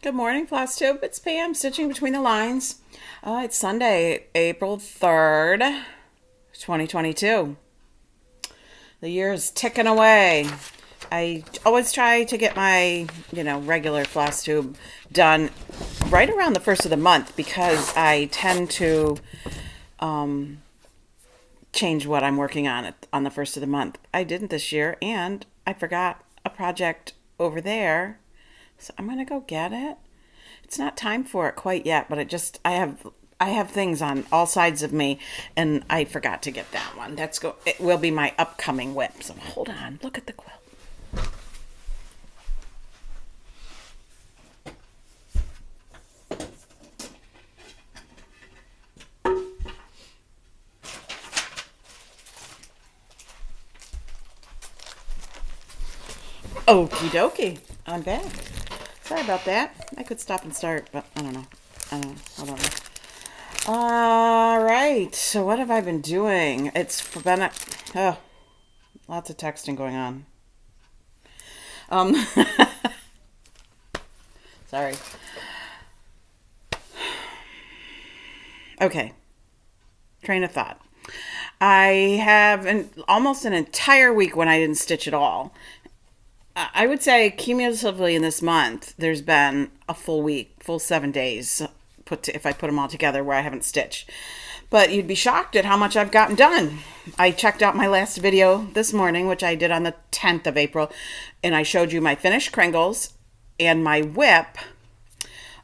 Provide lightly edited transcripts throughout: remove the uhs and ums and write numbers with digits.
Good morning, Flosstube. It's Pam, stitching between the lines. It's Sunday, April 3rd, 2022. The year is ticking away. I always try to get my, regular Flosstube done right around the first of the month because I tend to change what I'm working on the first of the month. I didn't this year, and I forgot a project over there, so I'm gonna go get it. It's not time for it quite yet, but I have things on all sides of me, and I forgot to get that one. It will be my upcoming whip. So hold on, look at the quilt. Okie dokie, I'm back. Sorry about that. I could stop and start, but I don't know. Hold on. All right. So what have I been doing? Oh, lots of texting going on. Um, sorry. Okay. Train of thought. I have almost an entire week when I didn't stitch at all. I would say cumulatively in this month, there's been a full week, full 7 days, if I put them all together, where I haven't stitched. But you'd be shocked at how much I've gotten done. I checked out my last video this morning, which I did on the 10th of April, and I showed you my finished Kringles and my whip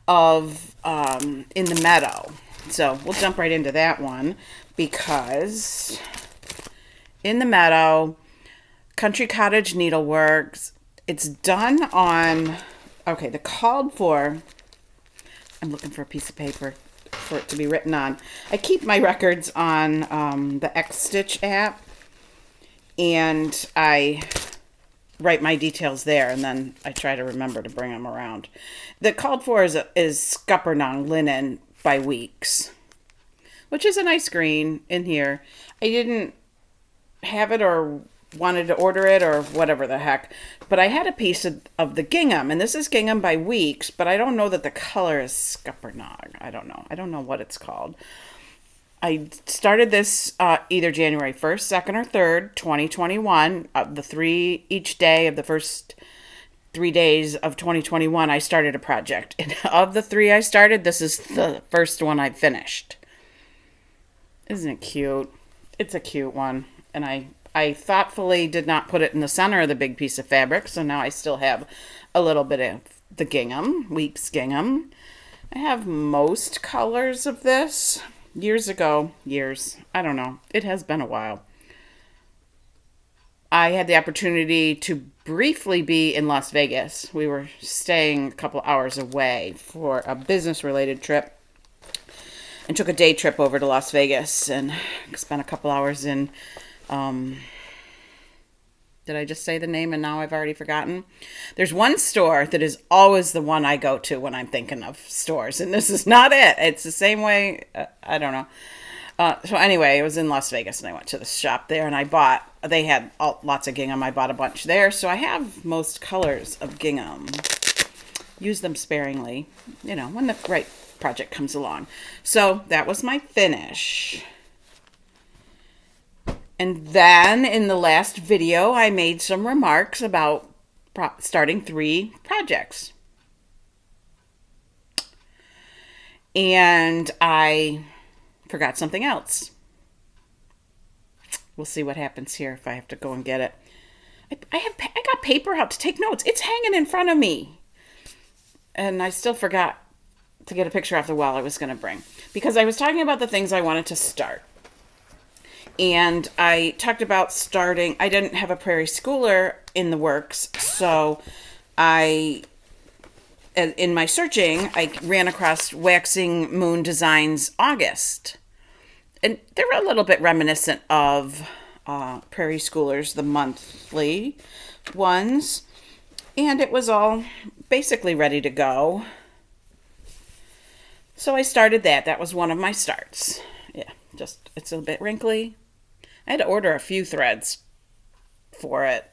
of In the Meadow. So we'll jump right into that one because In the Meadow, Country Cottage Needleworks. It's done on, okay, the called for, I'm looking for a piece of paper for it to be written on. I keep my records on the X-Stitch app, and I write my details there, and then I try to remember to bring them around. The called for is Scuppernong linen by Weeks, which is a nice green in here. I didn't have it or wanted to order it or whatever the heck, but I had a piece of the gingham, and this is gingham by Weeks, but I don't know that the color is Scuppernong. I don't know what it's called. I started this either January 1st, 2nd, or 3rd, 2021. Each day of the first 3 days of 2021, I started a project, and of the three I started, this is the first one I finished. Isn't it cute? It's a cute one, and I thoughtfully did not put it in the center of the big piece of fabric, so now I still have a little bit of the gingham, Weeks gingham. I have most colors of this. I don't know. It has been a while. I had the opportunity to briefly be in Las Vegas. We were staying a couple hours away for a business-related trip and took a day trip over to Las Vegas and spent a couple hours in did I just say the name and now I've already forgotten? There's one store that is always the one I go to when I'm thinking of stores, and this is not it. It's the same way. I don't know. So anyway, I was in Las Vegas, and I went to the shop there, and they had lots of gingham. I bought a bunch there, so I have most colors of gingham. Use them sparingly, when the right project comes along. So that was my finish. And then in the last video, I made some remarks about starting 3 projects. And I forgot something else. We'll see what happens here if I have to go and get it. I got paper out to take notes. It's hanging in front of me. And I still forgot to get a picture off the wall I was going to bring. Because I was talking about the things I wanted to start. And I talked about starting, I didn't have a prairie schooler in the works, so in my searching, I ran across Waxing Moon Designs August. And they were a little bit reminiscent of Prairie Schoolers, the monthly ones. And it was all basically ready to go. So I started that. That was one of my starts. Yeah, it's a bit wrinkly. I had to order a few threads for it.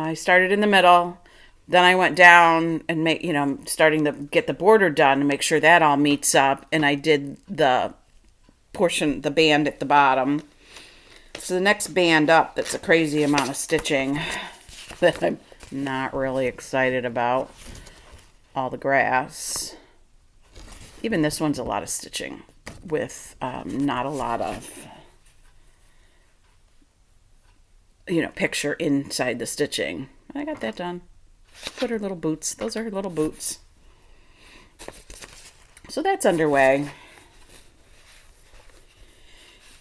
I started in the middle. Then I went down and starting to get the border done to make sure that all meets up. And I did the the band at the bottom. So the next band up, that's a crazy amount of stitching that I'm not really excited about. All the grass. Even this one's a lot of stitching with not a lot of, picture inside the stitching. I got that done. Put her little boots. Those are her little boots. So that's underway.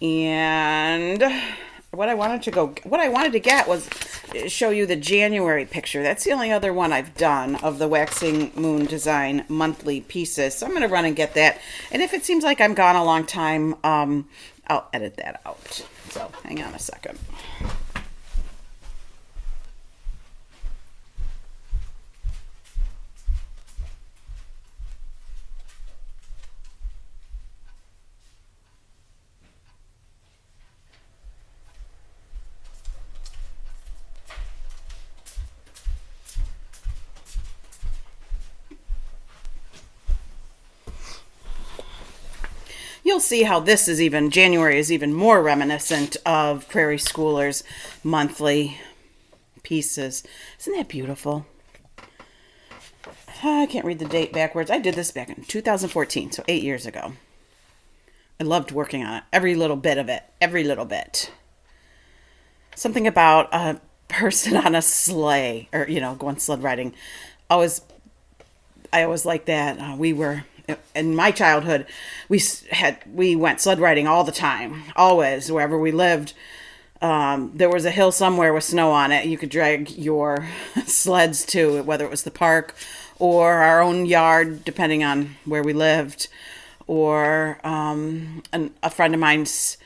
And what I wanted to get was show you the January picture. That's the only other one I've done of the Waxing Moon Design monthly pieces. So I'm going to run and get that. And if it seems like I'm gone a long time, I'll edit that out. So hang on a second. You'll see how January is even more reminiscent of Prairie Schoolers' monthly pieces. Isn't that beautiful? I can't read the date backwards. I did this back in 2014, so 8 years ago. I loved working on it. Every little bit of it. Every little bit. Something about a person on a sleigh or, going sled riding. I always liked that. In my childhood, we went sled riding all the time, always, wherever we lived. There was a hill somewhere with snow on it. You could drag your sleds to, whether it was the park or our own yard, depending on where we lived. Or a friend of mine's,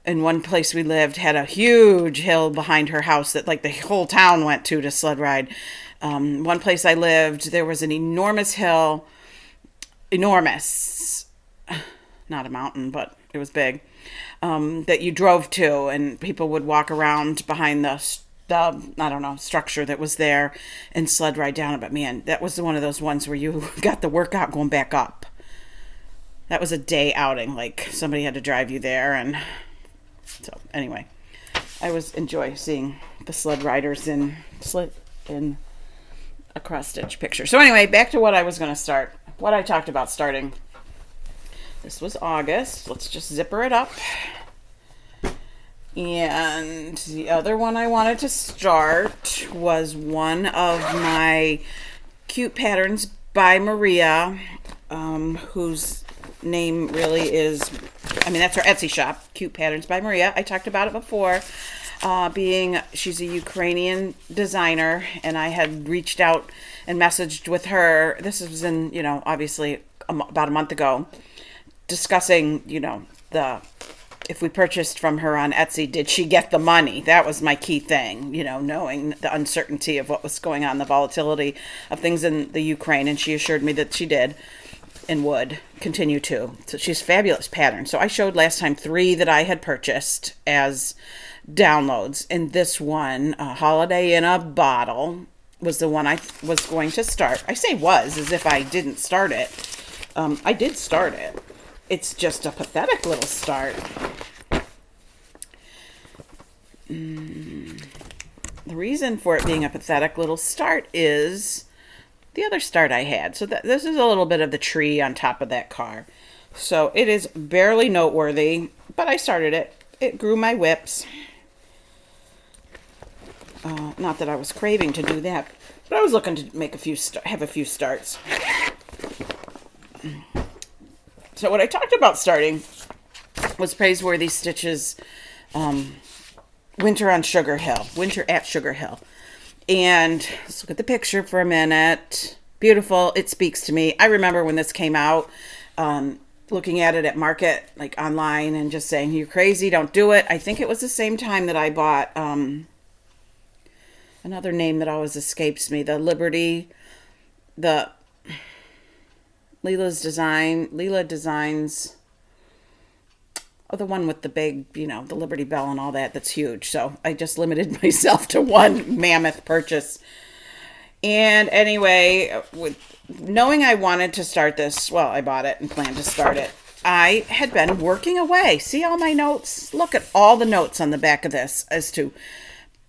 in one place we lived, had a huge hill behind her house that like the whole town went to sled ride. One place I lived, there was an enormous hill. Enormous, not a mountain, but it was big, that you drove to, and people would walk around behind the structure that was there and sled ride down it. But man, that was one of those ones where you got the workout going back up. That was a day outing, like somebody had to drive you there. And so anyway, I always enjoy seeing the sled riders in a cross stitch picture. So anyway, back to what I was going to start. What I talked about starting. This was August. Let's just zipper it up. And the other one I wanted to start was one of my Cute Patterns by Maria, whose name really is, that's her Etsy shop, Cute Patterns by Maria. I talked about it before. She's a Ukrainian designer, and I had reached out and messaged with her. This was in, obviously about a month ago, discussing, if we purchased from her on Etsy, did she get the money? That was my key thing, knowing the uncertainty of what was going on, the volatility of things in the Ukraine. And she assured me that she did and would continue to. So she's fabulous pattern. So I showed last time 3 that I had purchased as downloads, and this one, Holiday in a Bottle, was the one I was going to start. I say was as if I didn't start it. I did start it. It's just a pathetic little start. The reason for it being a pathetic little start is the other start I had. So this is a little bit of the tree on top of that car. So it is barely noteworthy, but I started it. It grew my whips. Not that I was craving to do that, but I was looking to make have a few starts. So what I talked about starting was Praiseworthy Stitches, Winter at Sugar Hill. And let's look at the picture for a minute. Beautiful. It speaks to me. I remember when this came out, looking at it at market, like online, and just saying, you're crazy, don't do it. I think it was the same time that I bought another name that always escapes me, the Liberty, Leela Designs, Oh, the one with the big, the Liberty Bell and all that. That's huge. So I just limited myself to one mammoth purchase. And anyway, with knowing I wanted to start this, well, I bought it and planned to start it. I had been working away. See all my notes? Look at all the notes on the back of this as to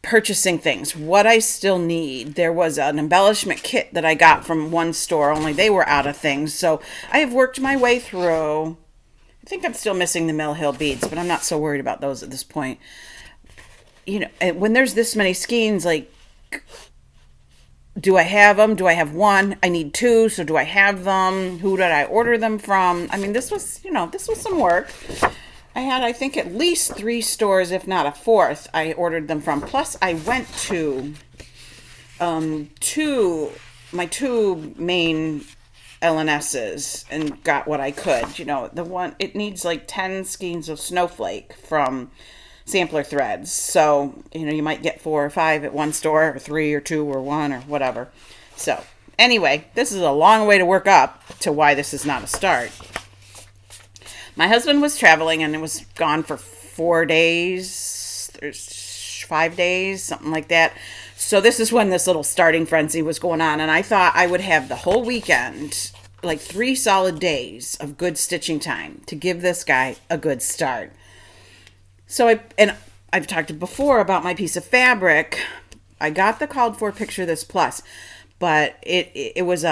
purchasing things, what I still need. There was an embellishment kit that I got from one store, only they were out of things. So I have worked my way through. I think I'm still missing the Mill Hill beads, but I'm not so worried about those at this point. When there's this many skeins, like, do I have them? Do I have one? I need two, so do I have them? Who did I order them from? I mean, this was some work. I had, I think, at least 3 stores, if not a fourth, I ordered them from. Plus, I went to my two main LNSs and got what I could. The one, it needs like 10 skeins of snowflake from Sampler Threads. So, you might get 4 or 5 at one store, or 3 or 2 or 1 or whatever. So, anyway, this is a long way to work up to why this is not a start. My husband was traveling and it was gone for 4 days, 5 days, something like that. So this is when this little starting frenzy was going on. And I thought I would have the whole weekend, like 3 solid days of good stitching time to give this guy a good start. So I've talked before about my piece of fabric. I got the called for Picture This Plus, but it was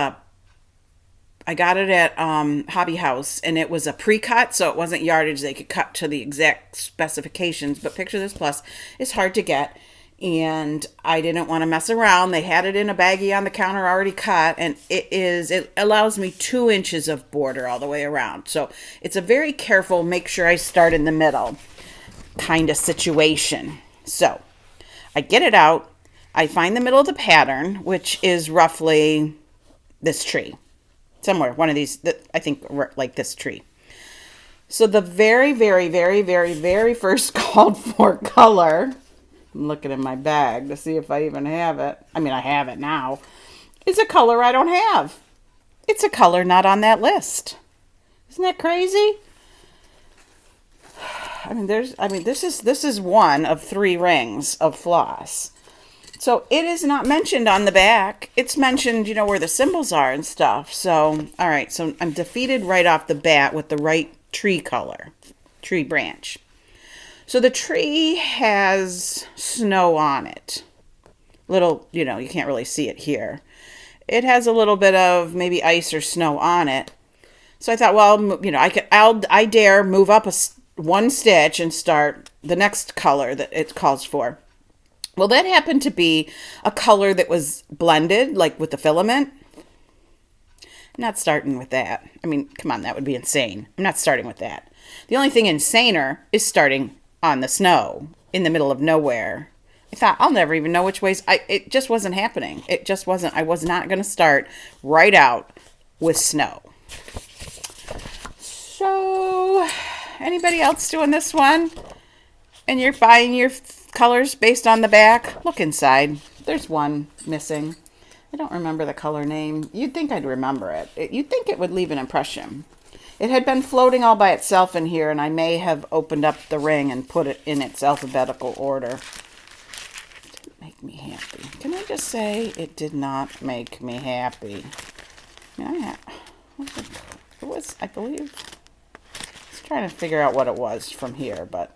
I got it at Hobby House, and it was a pre-cut, so it wasn't yardage. They could cut to the exact specifications, but Picture This Plus is hard to get, and I didn't want to mess around. They had it in a baggie on the counter already cut, and it allows me 2 inches of border all the way around. So it's a very careful, make sure I start in the middle kind of situation. So I get it out. I find the middle of the pattern, which is roughly this tree. Somewhere, one of these, I think, like this tree. So the very, very, very, very, very first called for color, I'm looking in my bag to see if I even have it. I mean, I have it now. Is a color I don't have. It's a color not on that list. Isn't that crazy? This is one of 3 rings of floss. So it is not mentioned on the back. It's mentioned, where the symbols are and stuff. So, all right. So I'm defeated right off the bat with the right tree color, tree branch. So the tree has snow on it. Little, you can't really see it here. It has a little bit of maybe ice or snow on it. So I thought, well, I dare move up one stitch and start the next color that it calls for. Well, that happened to be a color that was blended, like with the filament. I'm not starting with that. I mean, come on, that would be insane. I'm not starting with that. The only thing insaner is starting on the snow in the middle of nowhere. I thought, I'll never even know which ways. It just wasn't happening. It just wasn't. I was not going to start right out with snow. So, anybody else doing this one? And you're buying your colors based on the back? Look inside. There's one missing. I don't remember the color name. You'd think I'd remember it. You'd think it would leave an impression. It had been floating all by itself in here, and I may have opened up the ring and put it in its alphabetical order. It didn't make me happy. Can I just say it did not make me happy? It was, I believe, I was trying to figure out what it was from here, but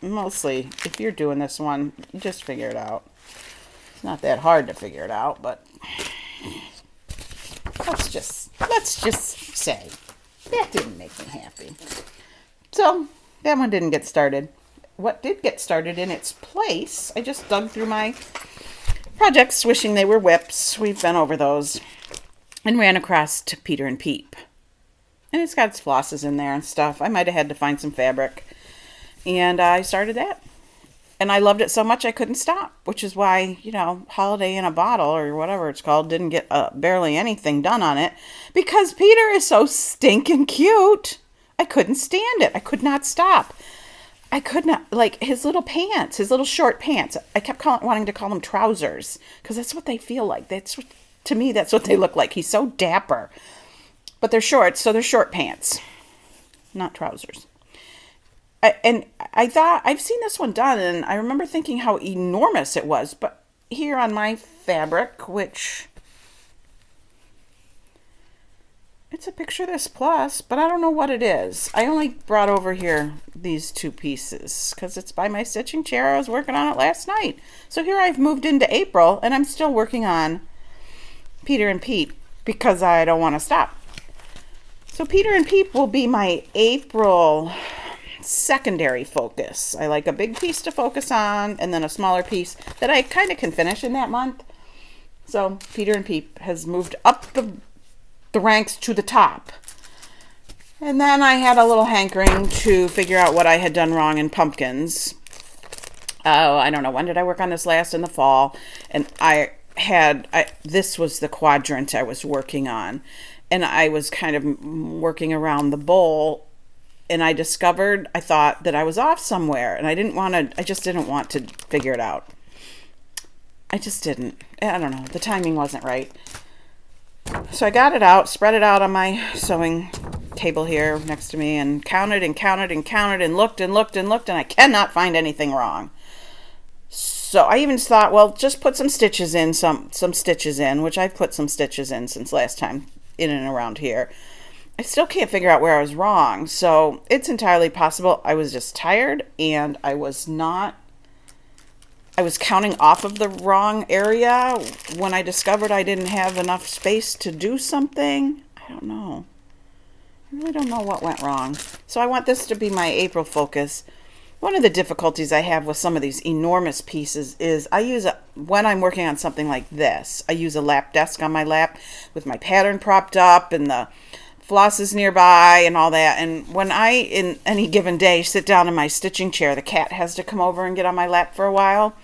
mostly, if you're doing this one, you just figure it out. It's not that hard to figure it out, but let's just say that didn't make me happy. So that one didn't get started. What did get started in its place, I just dug through my projects wishing they were whips. We've been over those. And ran across to Peter and Peep. And it's got its flosses in there and stuff. I might have had to find some fabric. And I started that. And I loved it so much I couldn't stop, which is why, Holiday in a Bottle or whatever it's called didn't get barely anything done on it, because Peter is so stinking cute. I couldn't stand it. I could not stop. I could not, like his little pants, his little short pants. I kept wanting to call them trousers because that's what they feel like. To me, that's what they look like. He's so dapper. But they're shorts, so they're short pants, not trousers. And I thought I've seen this one done, and I remember thinking how enormous it was. But here on my fabric, which it's a picture this plus, but I don't know what it is. I only brought over here these two pieces because it's by my stitching chair. I was working on it last night. So here I've moved into April, and I'm still working on Peter and Pete because I don't want to stop. So Peter and Pete will be my April secondary focus. I like a big piece to focus on and then a smaller piece that I kind of can finish in that month. So Peter and Pete has moved up the ranks to the top. And then I had a little hankering to figure out what I had done wrong in pumpkins. Oh, I don't know. When did I work on this last? In the fall. And this was the quadrant I was working on. And I was kind of working around the bowl, and I thought that I was off somewhere, and I just didn't want to figure it out. I just didn't. I don't know. The timing wasn't right. So I got it out, spread it out on my sewing table here next to me, and counted and counted and counted and looked and looked and looked, and I cannot find anything wrong. So I even thought, well, just put some stitches in, some stitches in, which I've put some stitches in since last time in and around here. I still can't figure out where I was wrong. So it's entirely possible I was just tired and I was counting off of the wrong area when I discovered I didn't have enough space to do something. I don't know. I really don't know what went wrong. So I want this to be my April focus. One of the difficulties I have with some of these enormous pieces is when I'm working on something like this, I use a lap desk on my lap with my pattern propped up and the flosses nearby and all that. And when I, in any given day, sit down in my stitching chair, the cat has to come over and get on my lap for a while.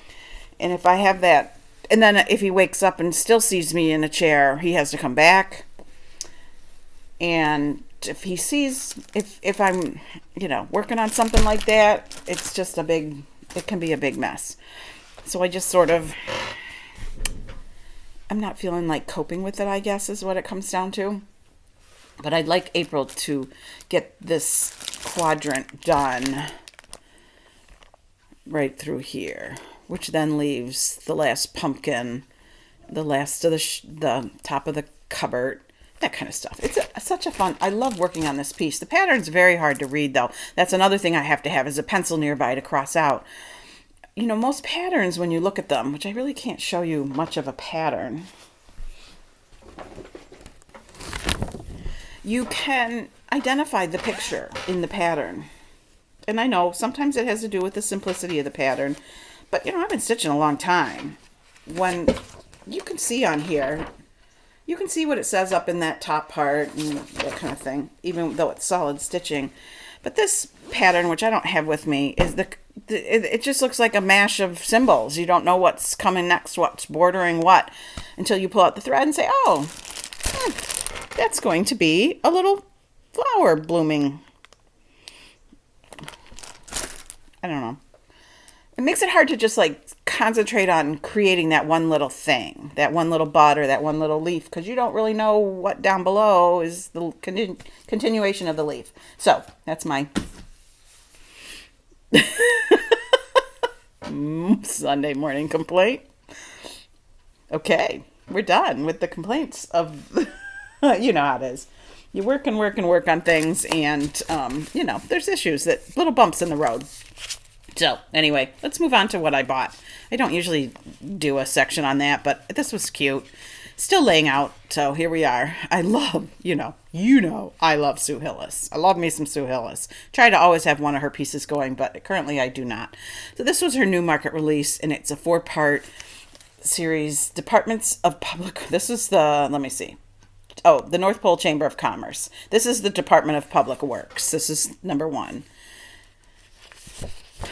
And if I have that, and then if he wakes up and still sees me in a chair, he has to come back. And if I'm, working on something like that, it's just it can be a big mess. So I just I'm not feeling like coping with it, I guess, is what it comes down to. But I'd like April to get this quadrant done right through here, which then leaves the last pumpkin, the last of the top of the cupboard, that kind of stuff. It's such a fun, I love working on this piece. The pattern's very hard to read, though. That's another thing I have to have is a pencil nearby to cross out. Most patterns, when you look at them, which I really can't show you much of a pattern, you can identify the picture in the pattern. And I know sometimes it has to do with the simplicity of the pattern, but I've been stitching a long time. When you can see on here, you can see what it says up in that top part and that kind of thing, even though it's solid stitching. But this pattern, which I don't have with me, is it just looks like a mash of symbols. You don't know what's coming next, what's bordering what, until you pull out the thread and say, oh, that's going to be a little flower blooming. I don't know. It makes it hard to just concentrate on creating that one little thing, that one little bud or that one little leaf, because you don't really know what down below is the continuation of the leaf. So that's my Sunday morning complaint. Okay, we're done with the complaints of, you know how it is. You work and work and work on things, and, there's issues, little bumps in the road. So anyway, let's move on to what I bought. I don't usually do a section on that, but this was cute. Still laying out, so here we are. I love, I love Sue Hillis. I love me some Sue Hillis. Try to always have one of her pieces going, but currently I do not. So this was her new market release, and it's a 4-part series, Departments of Public. This is the North Pole Chamber of Commerce. This is the Department of Public Works. This is number 1.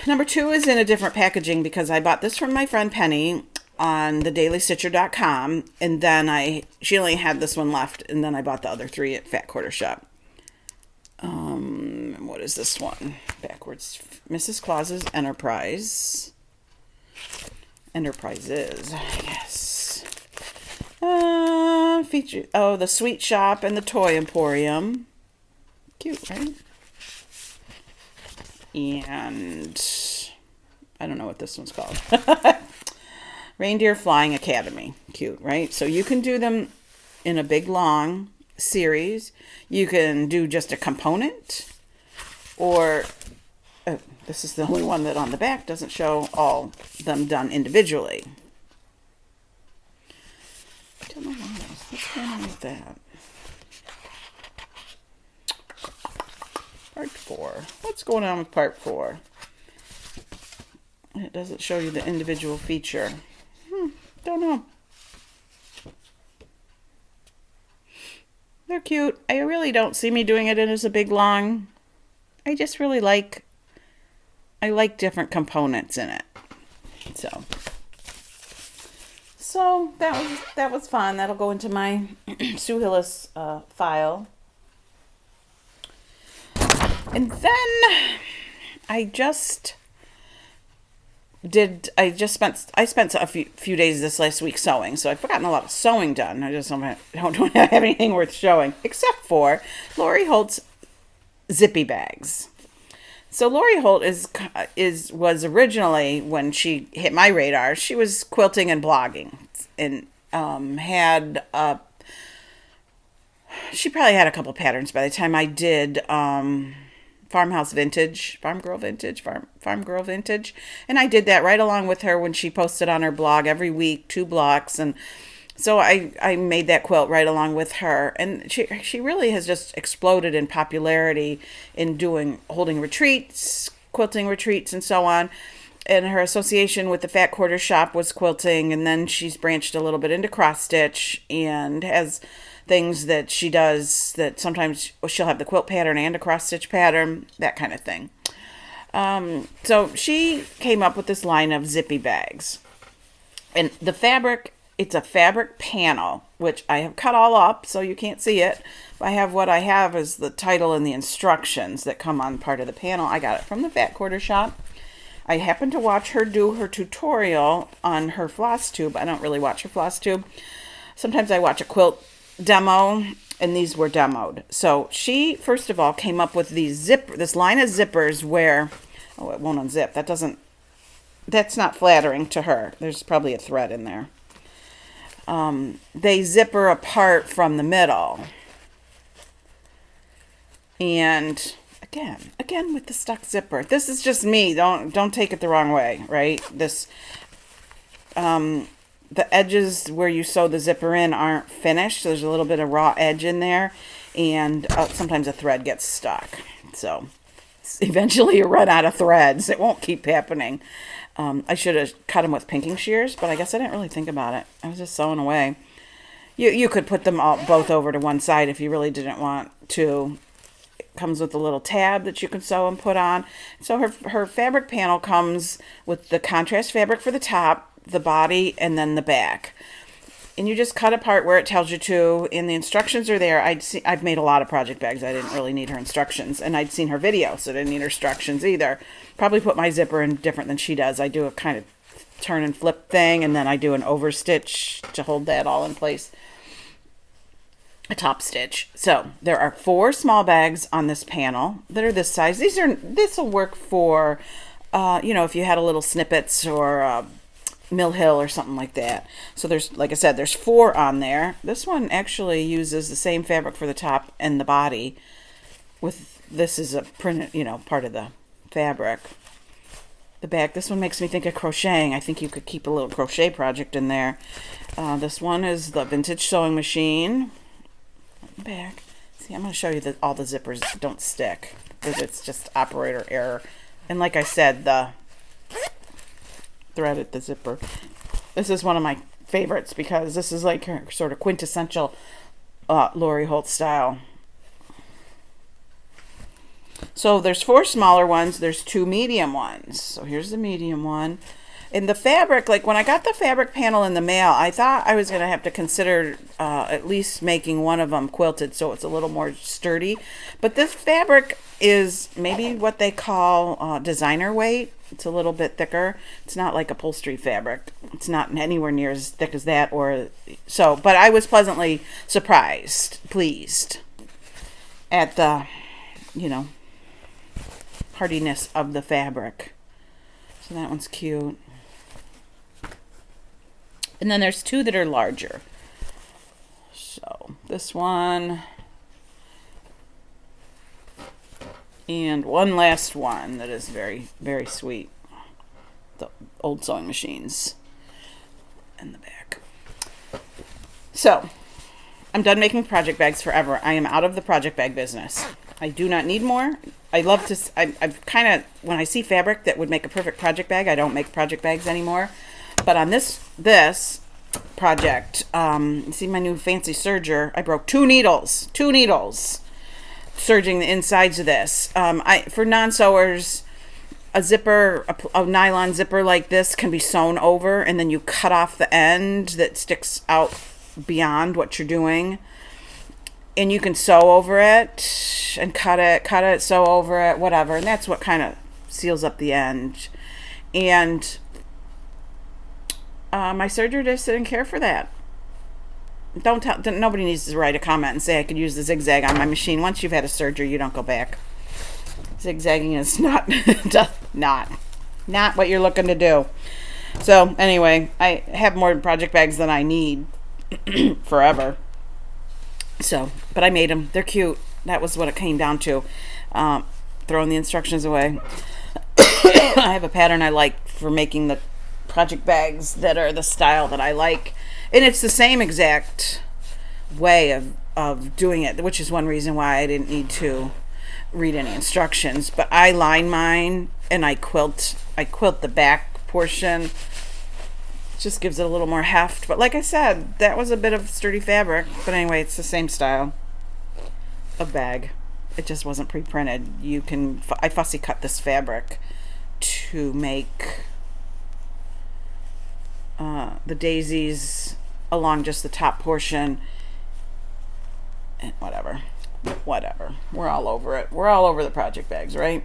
Number 2 is in a different packaging because I bought this from my friend Penny on thedailystitcher.com, and then she only had this one left, and then I bought the other 3 at Fat Quarter Shop. What is this one? Backwards. Mrs. Claus's Enterprises. Yes. Feature. Oh, the Sweet Shop and the Toy Emporium. Cute, right? and I don't know what this one's called. Reindeer Flying Academy. Cute, right? So you can do them in a big long series. You can do just a component, or oh, this is the only one that on the back doesn't show all them done individually. I don't know why. What's going on with that? Part 4. What's going on with part 4? It doesn't show you the individual feature. Don't know. They're cute. I really don't see me doing it as a big long. I just really like, I like different components in it. So that was fun. That'll go into my Sue Hillis file. And then I spent a few days this last week sewing, so I've forgotten a lot of sewing done. I just don't have anything worth showing, except for Lori Holt's zippy bags. So Lori Holt was originally, when she hit my radar, she was quilting and blogging, and she probably had a couple patterns by the time I did Farm Girl Vintage, and I did that right along with her when she posted on her blog every week, 2 blocks, and so I made that quilt right along with her, and she really has just exploded in popularity in holding retreats, quilting retreats, and so on. And her association with the Fat Quarter Shop was quilting, and then she's branched a little bit into cross stitch and has things that she does that sometimes she'll have the quilt pattern and a cross stitch pattern, that kind of thing. So she came up with this line of zippy bags, and the fabric, it's a fabric panel, which I have cut all up so you can't see it. What I have is the title and the instructions that come on part of the panel. I got it from the Fat Quarter Shop. I happened to watch her do her tutorial on her Flosstube. I don't really watch her Flosstube. Sometimes I watch a quilt demo, and these were demoed. So she, first of all, came up with this line of zippers where, oh, it won't unzip. That's not flattering to her. There's probably a thread in there. They zipper apart from the middle. And again with the stuck zipper. This is just me. Don't take it the wrong way, right? This the edges where you sew the zipper in aren't finished. So there's a little bit of raw edge in there, and sometimes a thread gets stuck. So eventually you run out of threads. It won't keep happening. I should have cut them with pinking shears, but I guess I didn't really think about it. I was just sewing away. You could put them both over to one side if you really didn't want to. It comes with a little tab that you can sew and put on. So her fabric panel comes with the contrast fabric for the top, the body, and then the back. And you just cut apart where it tells you to, and the instructions are there. I've made a lot of project bags. I didn't really need her instructions, and I'd seen her video, so I didn't need her instructions either. Probably put my zipper in different than she does. I do a kind of turn and flip thing, and then I do an overstitch to hold that all in place. A top stitch. So there are 4 small bags on this panel that are this size. This will work for, if you had a little snippets or Mill Hill or something like that. So there's, like I said, there's 4 on there. This one actually uses the same fabric for the top and the body. This is a printed, part of the fabric. The back, this one makes me think of crocheting. I think you could keep a little crochet project in there. This one is the vintage sewing machine. Back. See, I'm going to show you that all the zippers don't stick, because it's just operator error. And like I said, the thread at the zipper. This is one of my favorites because this is like her sort of quintessential Lori Holt style. So there's 4 smaller ones. There's 2 medium ones. So here's the medium one. And the fabric, like when I got the fabric panel in the mail, I thought I was going to have to consider at least making one of them quilted so it's a little more sturdy. But this fabric is maybe what they call designer weight. It's a little bit thicker. It's not like upholstery fabric. It's not anywhere near as thick as that. But I was pleasantly pleased at the, hardiness of the fabric. So that one's cute. And then there's two that are larger. So this one and one last one that is very, very sweet. The old sewing machines in the back. So I'm done making project bags forever. I am out of the project bag business. I do not need more. I love to, I've kind of, when I see fabric that would make a perfect project bag, I don't make project bags anymore. But on this project, see my new fancy serger, I broke two needles, serging the insides of this. For non-sewers, a zipper, a nylon zipper like this can be sewn over, and then you cut off the end that sticks out beyond what you're doing, and you can sew over it and cut it, sew over it, whatever, and that's what kind of seals up the end. And my serger just didn't care for that. Nobody needs to write a comment and say I could use the zigzag on my machine. Once you've had a serger, you don't go back. Zigzagging is not what you're looking to do. So anyway, I have more project bags than I need forever. So, but I made them. They're cute. That was what it came down to. Throwing the instructions away. I have a pattern I like for making the project bags that are the style that I like. And it's the same exact way of doing it, which is one reason why I didn't need to read any instructions. But I line mine and I quilt the back portion. Just gives it a little more heft. But like I said, that was a bit of sturdy fabric. But anyway, it's the same style of bag. It just wasn't pre-printed. I fussy cut this fabric to make the daisies along just the top portion. And whatever. We're all over it. We're all over the project bags, right?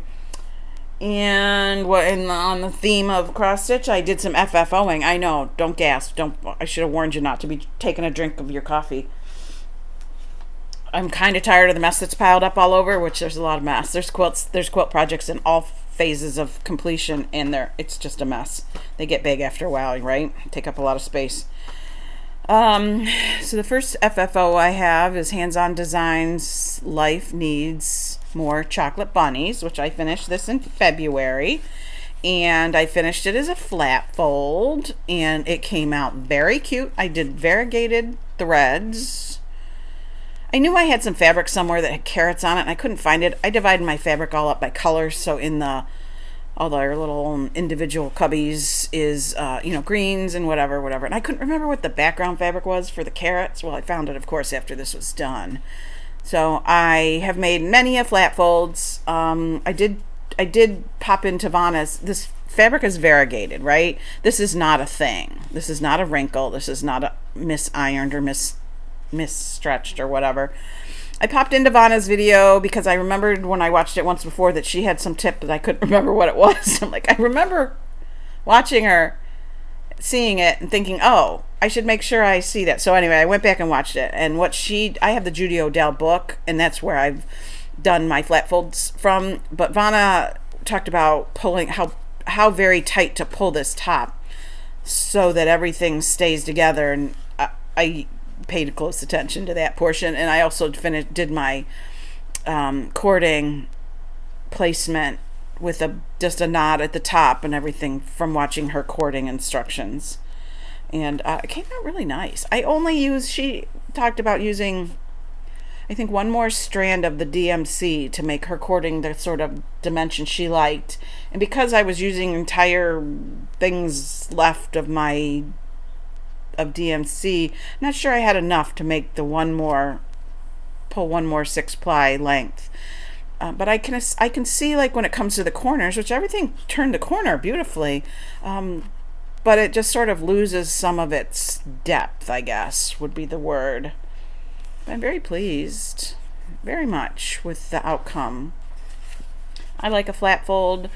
And on the theme of cross stitch, I did some FFOing. I know, don't gasp. I should have warned you not to be taking a drink of your coffee. I'm kind of tired of the mess that's piled up all over, which there's a lot of mess. There's quilt projects in all phases of completion, and it's just a mess. They get big after a while, right? Take up a lot of space. So the first FFO I have is Hands-On Designs Life Needs More Chocolate Bunnies, which I finished this in February. And I finished it as a flat fold, and it came out very cute. I did variegated threads. I knew I had some fabric somewhere that had carrots on it, and I couldn't find it. I divided my fabric all up by colors, so in all their little individual cubbies is, greens and whatever. And I couldn't remember what the background fabric was for the carrots. Well, I found it, of course, after this was done. So I have made many a flat folds. I did pop into Vanna's. This fabric is variegated, right? This is not a thing. This is not a wrinkle. This is not a misironed or misstretched or whatever. I popped into Vanna's video because I remembered when I watched it once before that she had some tip that I couldn't remember what it was. I'm like, I remember watching her, seeing it, and thinking, oh, I should make sure I see that. So anyway, I went back and watched it. And I have the Judy Odell book, and that's where I've done my flat folds from. But Vanna talked about pulling, how very tight to pull this top so that everything stays together. And I paid close attention to that portion, and I also did my cording placement with just a knot at the top and everything from watching her cording instructions, and it came out really nice. She talked about using, I think, one more strand of the DMC to make her cording the sort of dimension she liked, and because I was using entire things left of DMC, I'm not sure I had enough to make the pull one more 6-ply length. But I can see, like, when it comes to the corners, which everything turned the corner beautifully, but it just sort of loses some of its depth, I guess would be the word. I'm very pleased, very much, with the outcome. I like a flat fold,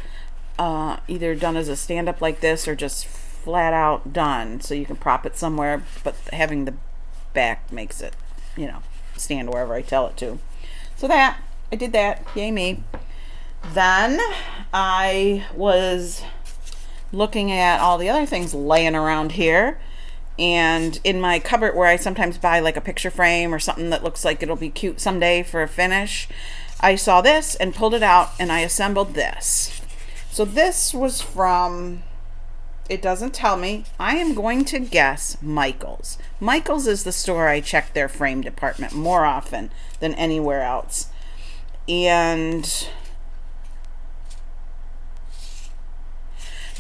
either done as a stand-up like this or just flat out done, so you can prop it somewhere, but having the back makes it, stand wherever I tell it to. So I did that, yay me. Then I was looking at all the other things laying around here, and in my cupboard where I sometimes buy like a picture frame or something that looks like it'll be cute someday for a finish, I saw this and pulled it out and I assembled this. So this was from, it doesn't tell me, I am going to guess Michael's. Michael's is the store I check their frame department more often than anywhere else. And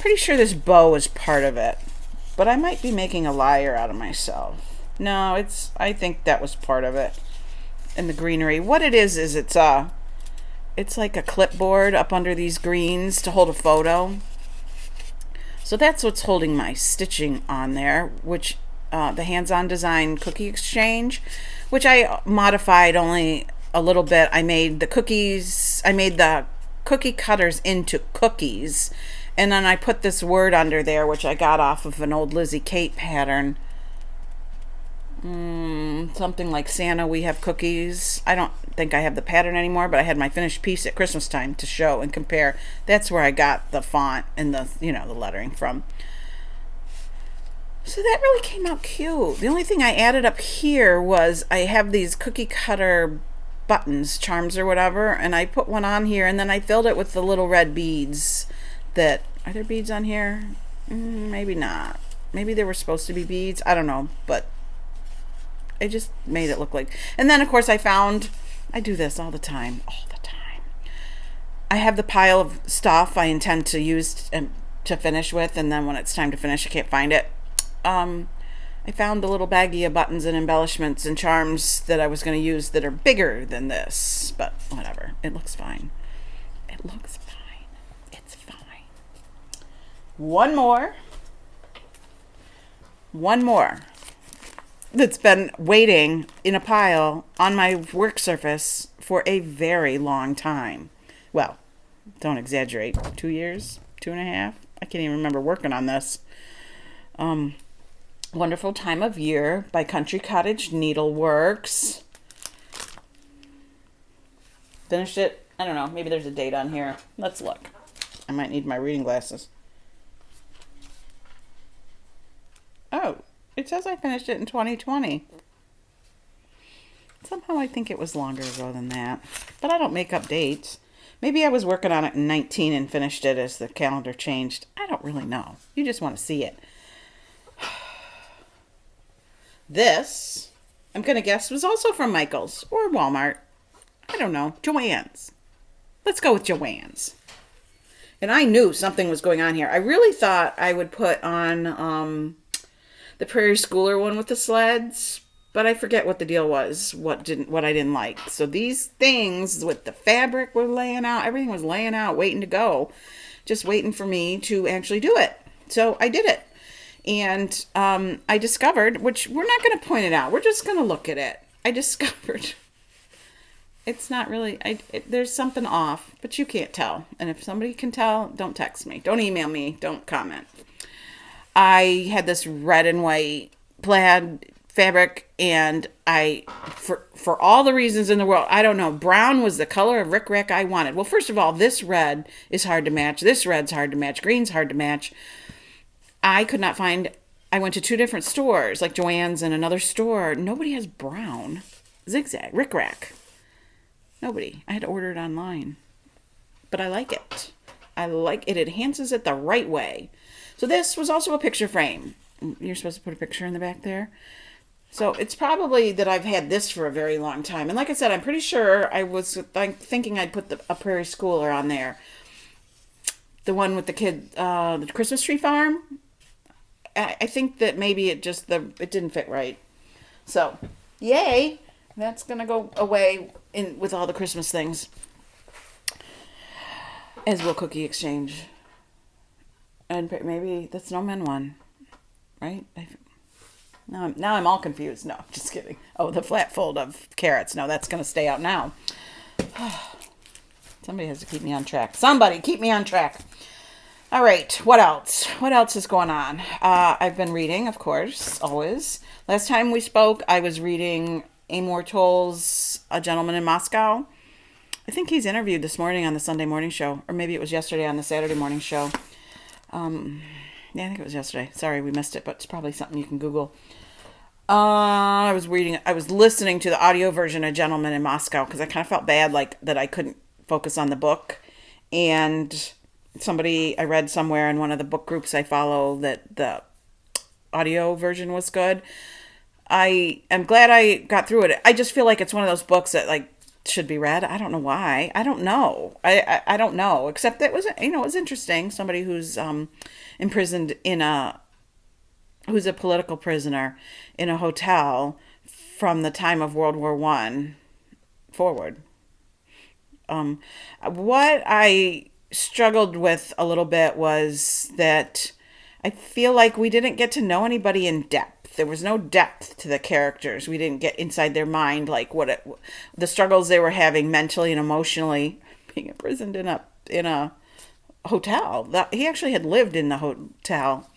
pretty sure this bow is part of it, but I might be making a liar out of myself. No, I think that was part of it. And the greenery. What it is it's like a clipboard up under these greens to hold a photo. So that's what's holding my stitching on there, which the hands-on design cookie exchange, which I modified only a little bit. I made the cookie cutters into cookies, and then I put this word under there, which I got off of an old Lizzie Kate pattern. Something like Santa, we have cookies. I don't think I have the pattern anymore, but I had my finished piece at Christmas time to show and compare. That's where I got the font and the lettering from. So that really came out cute. The only thing I added up here was I have these cookie cutter buttons, charms or whatever, and I put one on here, and then I filled it with the little red beads. Are there beads on here? Maybe not. Maybe there were supposed to be beads. I don't know, but I just made it look like. And then of course I do this all the time. I have the pile of stuff I intend to use to finish with, and then when it's time to finish I can't find it. I found a little baggie of buttons and embellishments and charms that I was going to use that are bigger than this, but whatever. It looks fine. It's fine. One more that's been waiting in a pile on my work surface for a very long time. Well, don't exaggerate. 2 years? 2.5? I can't even remember working on this. Wonderful Time of Year by Country Cottage Needleworks. Finished it. I don't know. Maybe there's a date on here. Let's look. I might need my reading glasses. Oh, it says I finished it in 2020. Somehow I think it was longer ago than that. But I don't make up dates. Maybe I was working on it in 19 and finished it as the calendar changed. I don't really know. You just want to see it. This, I'm going to guess, was also from Michael's or Walmart. I don't know. Joann's. Let's go with Joann's. And I knew something was going on here. I really thought I would put on the Prairie Schooler one with the sleds, but I forget what the deal was, what I didn't like. So these things with the fabric were laying out, everything was laying out, waiting to go, just waiting for me to actually do it. So I did it. And I discovered, which we're not going to point it out, we're just going to look at it. I discovered it's not really, there's something off, but you can't tell. And if somebody can tell, don't text me, don't email me, don't comment. I had this red and white plaid fabric, and for all the reasons in the world, I don't know, brown was the color of rickrack I wanted. Well, first of all, this red is hard to match. This red's hard to match. Green's hard to match. I could not find, I went to 2 different stores, like Joann's and another store. Nobody has brown zigzag rickrack. Nobody. I had to order it online. But I like it. It enhances it the right way. So this was also a picture frame. You're supposed to put a picture in the back there. So it's probably that I've had this for a very long time. And like I said, I'm pretty sure I was thinking I'd put a Prairie Schooler on there. The one with the kid, the Christmas tree farm. I think that maybe it didn't fit right. So, yay. That's going to go away with all the Christmas things. As will Cookie Exchange. And maybe the snowman one, right? Now I'm all confused. No, just kidding. Oh, the flat fold of carrots. No, that's going to stay out now. Somebody has to keep me on track. Somebody keep me on track. All right, what else? What else is going on? I've been reading, of course, always. Last time we spoke, I was reading Amor Towles' A Gentleman in Moscow. I think he's interviewed this morning on the Sunday morning show, or maybe it was yesterday on the Saturday morning show. Yeah, I think it was yesterday. Sorry, we missed it, but it's probably something you can Google. I was listening to the audio version of Gentleman in Moscow because I kind of felt bad, like that I couldn't focus on the book. And I read somewhere in one of the book groups I follow that the audio version was good. I am glad I got through it. I just feel like it's one of those books that like should be read. I don't know why. I don't know. I don't know. Except that it was interesting. Somebody who's imprisoned who's a political prisoner in a hotel from the time of World War One forward. What I struggled with a little bit was that I feel like we didn't get to know anybody in depth. There was no depth to the characters. We didn't get inside their mind, like the struggles they were having mentally and emotionally, being imprisoned in a hotel. He actually had lived in the hotel,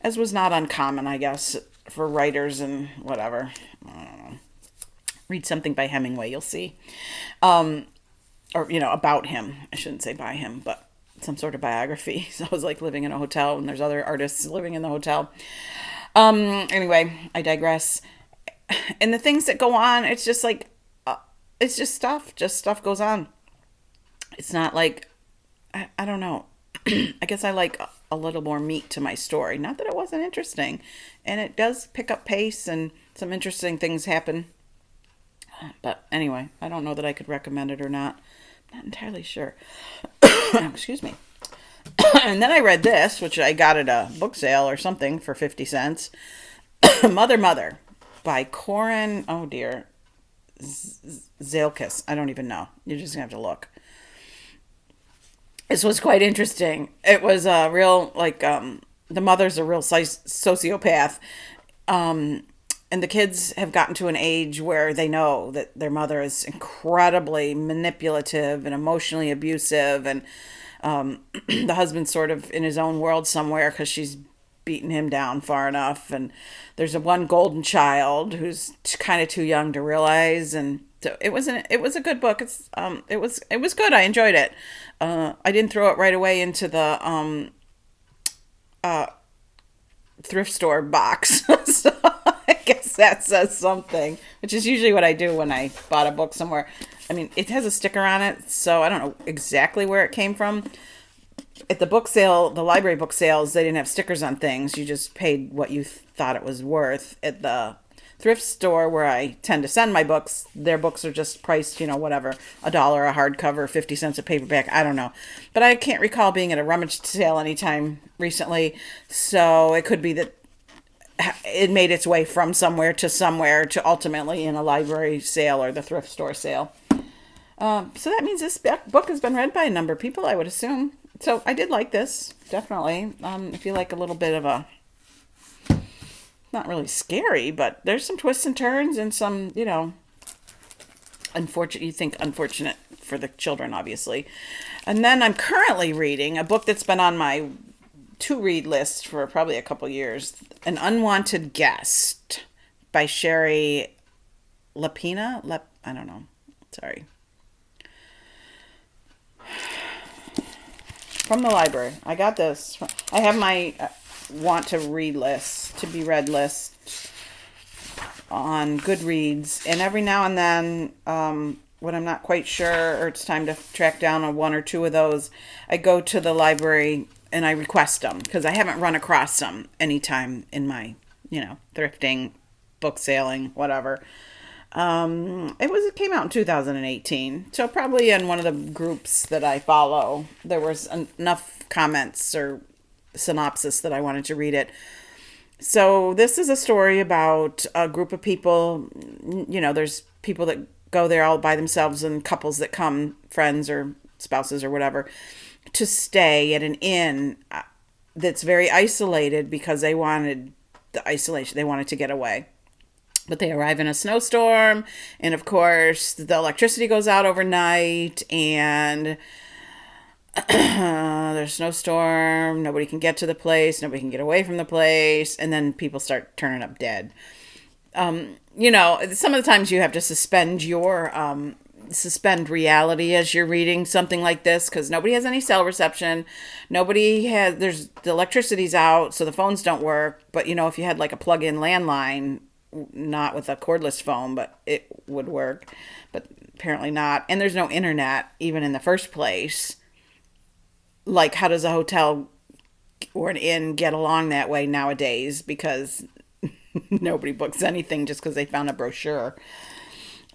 as was not uncommon, I guess, for writers and whatever. I don't know. Read something by Hemingway, you'll see. Or, about him. I shouldn't say by him, but some sort of biography. So I was like living in a hotel and there's other artists living in the hotel. Anyway, I digress. And the things that go on, it's just like, it's just stuff goes on. It's not like, I don't know. I guess I like a little more meat to my story. Not that it wasn't interesting. And it does pick up pace and some interesting things happen. But anyway, I don't know that I could recommend it or not. I'm not entirely sure. Excuse me. And then I read this, which I got at a book sale or something for 50 cents. Mother by Corin, oh dear, Zalkis. I don't even know. You're just going to have to look. This was quite interesting. It was a real, the mother's a real sociopath. And the kids have gotten to an age where they know that their mother is incredibly manipulative and emotionally abusive. And the husband's sort of in his own world somewhere because she's beaten him down far enough. And there's one golden child who's kind of too young to realize. And so it was a good book. It was good. I enjoyed it. I didn't throw it right away into the thrift store box. So I guess that says something, which is usually what I do when I bought a book somewhere. I mean, it has a sticker on it, so I don't know exactly where it came from. At the book sale, the library book sales, they didn't have stickers on things. You just paid what you thought it was worth. At the thrift store where I tend to send my books, their books are just priced, whatever, $1 a hardcover, 50 cents a paperback. I don't know. But I can't recall being at a rummage sale anytime recently. So it could be that it made its way from somewhere to ultimately in a library sale or the thrift store sale. So that means this book has been read by a number of people, I would assume. So I did like this, definitely. If you like a little bit of a, not really scary, but there's some twists and turns and some, unfortunate for the children, obviously. And then I'm currently reading a book that's been on my to-read list for probably a couple years, An Unwanted Guest by Sherry Lapina. I don't know. Sorry. From the library. I got this. I have my want to read list, to be read list on Goodreads. And every now and then, when I'm not quite sure or it's time to track down one or two of those, I go to the library and I request them because I haven't run across them anytime in my, thrifting, book sailing, whatever. It came out in 2018. So probably in one of the groups that I follow, there was enough comments or synopsis that I wanted to read it. So this is a story about a group of people. There's people that go there all by themselves and couples that come, friends or spouses or whatever, to stay at an inn that's very isolated because they wanted the isolation. They wanted to get away. But they arrive in a snowstorm, and of course, the electricity goes out overnight, and there's a snowstorm, nobody can get to the place, nobody can get away from the place, and then people start turning up dead. Some of the times you have to suspend your suspend reality as you're reading something like this, because nobody has any cell reception. There's the electricity's out, so the phones don't work. But if you had like a plug-in landline, not with a cordless phone, but it would work. But apparently not. And there's no internet even in the first place. Like, how does a hotel or an inn get along that way nowadays? Because nobody books anything just because they found a brochure.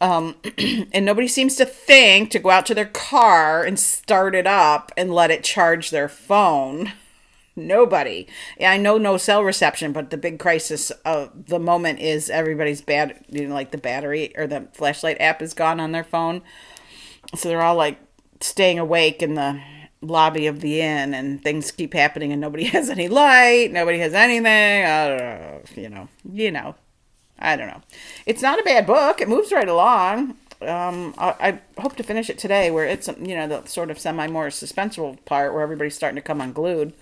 And nobody seems to think to go out to their car and start it up and let it charge their phone. Nobody. Yeah, I know no cell reception, but the big crisis of the moment is everybody's like the battery or the flashlight app is gone on their phone. So they're all like staying awake in the lobby of the inn, and things keep happening, and nobody has any light, nobody has anything. I don't know, I don't know. It's not a bad book. It moves right along. I hope to finish it today, where it's the sort of semi more suspenseful part where everybody's starting to come unglued.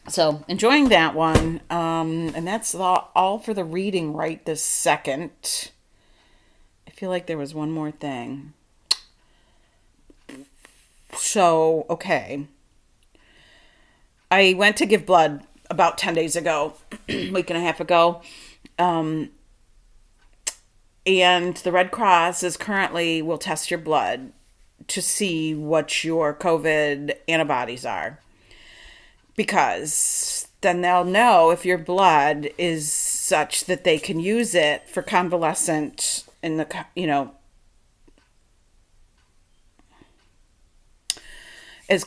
So enjoying that one, and that's all for the reading right this second. I feel like there was one more thing. So, okay. I went to give blood about 10 days ago, a week and a half ago. And the Red Cross will test your blood to see what your COVID antibodies are. Because then they'll know if your blood is such that they can use it for convalescent as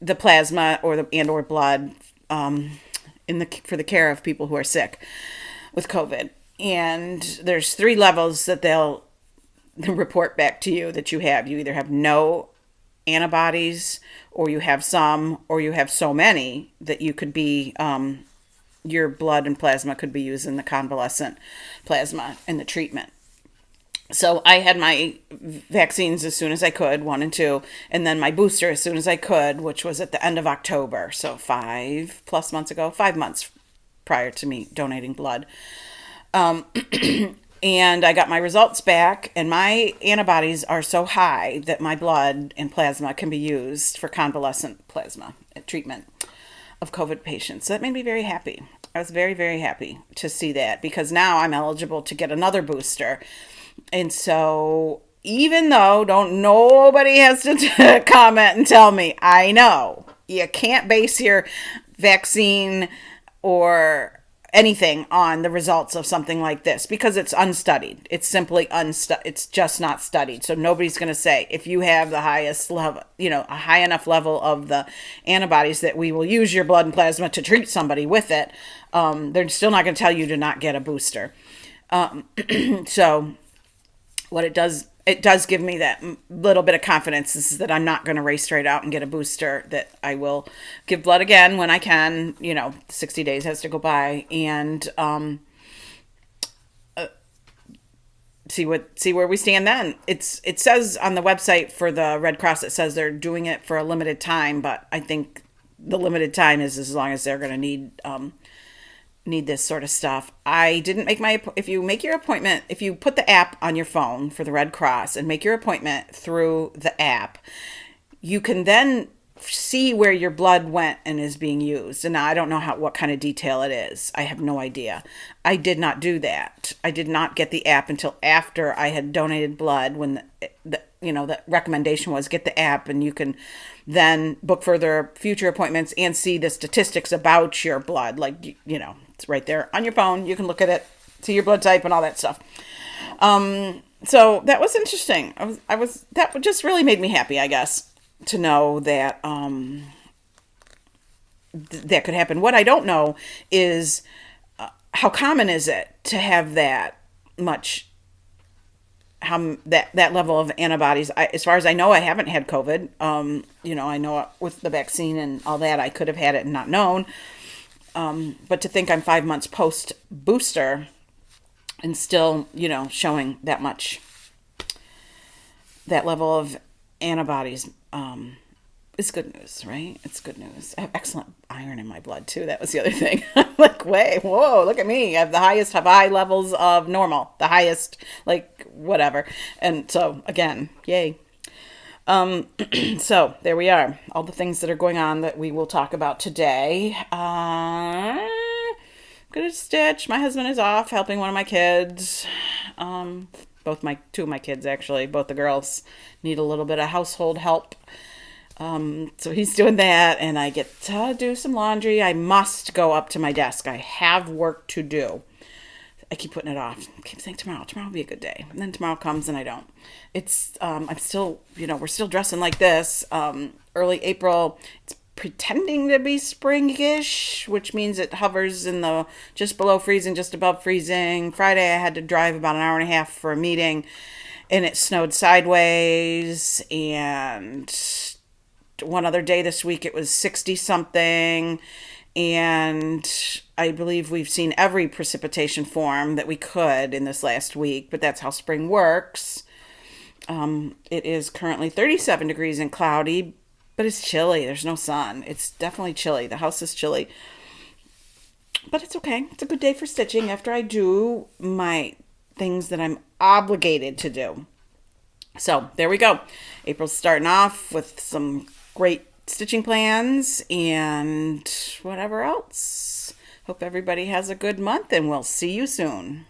the plasma or blood for the care of people who are sick with COVID. And there's 3 levels that they'll report back to you that you have. You either have no antibodies, or you have some, or you have so many that you could be, your blood and plasma could be used in the convalescent plasma in the treatment. So I had my vaccines as soon as I could, 1 and 2, and then my booster as soon as I could, which was at the end of October. So 5 months prior to me donating blood. And I got my results back, and my antibodies are so high that my blood and plasma can be used for convalescent plasma treatment of COVID patients. So that made me very happy. I was very, very happy to see that, because now I'm eligible to get another booster. And so even though nobody has to comment and tell me, I know you can't base your vaccine or anything on the results of something like this, because it's unstudied. It's simply it's just not studied. So nobody's going to say, if you have the highest level, a high enough level of the antibodies that we will use your blood and plasma to treat somebody with it, they're still not going to tell you to not get a booster. So what it does give me that little bit of confidence is that I'm not going to race straight out and get a booster, that I will give blood again when I can. 60 days has to go by, and see where we stand then. It says on the website for the Red Cross, it says they're doing it for a limited time, but I think the limited time is as long as they're going to need this sort of stuff. I didn't make if you make your appointment, if you put the app on your phone for the Red Cross and make your appointment through the app, you can then see where your blood went and is being used. And now I don't know what kind of detail it is. I have no idea. I did not do that. I did not get the app until after I had donated blood, when the recommendation was get the app, and you can then book further future appointments and see the statistics about your blood. Like, it's right there on your phone. You can look at it, see your blood type and all that stuff. So that was interesting. That just really made me happy, I guess, to know that, that could happen. What I don't know is, how common is it to have that much, that level of antibodies? As far as I know, I haven't had COVID. I know with the vaccine and all that, I could have had it and not known. But to think I'm 5 months post booster and still, showing that level of antibodies, is good news, right? It's good news. I have excellent iron in my blood too. That was the other thing. Like, wait, whoa, look at me. I have the highest, have high levels of normal, the highest, like, whatever. And so, again, yay. So there we are. All the things that are going on that we will talk about today. Gonna stitch. My husband is off helping one of my kids. Both my two of my kids actually, both the girls need a little bit of household help. So he's doing that, and I get to do some laundry. I must go up to my desk. I have work to do. I keep putting it off. I keep saying tomorrow will be a good day. And then tomorrow comes and I don't. It's, I'm still, we're still dressing like this. Early April, it's pretending to be springish, which means it hovers in the just below freezing, just above freezing. Friday, I had to drive about an hour and a half for a meeting, and it snowed sideways. And one other day this week, it was 60 something. And I believe we've seen every precipitation form that we could in this last week, but that's how spring works. It is currently 37 degrees and cloudy, but it's chilly. There's no sun. It's definitely chilly. The house is chilly. But it's okay. It's a good day for stitching after I do my things that I'm obligated to do. So there we go. April's starting off with some great stitching plans and whatever else. Hope everybody has a good month, and we'll see you soon.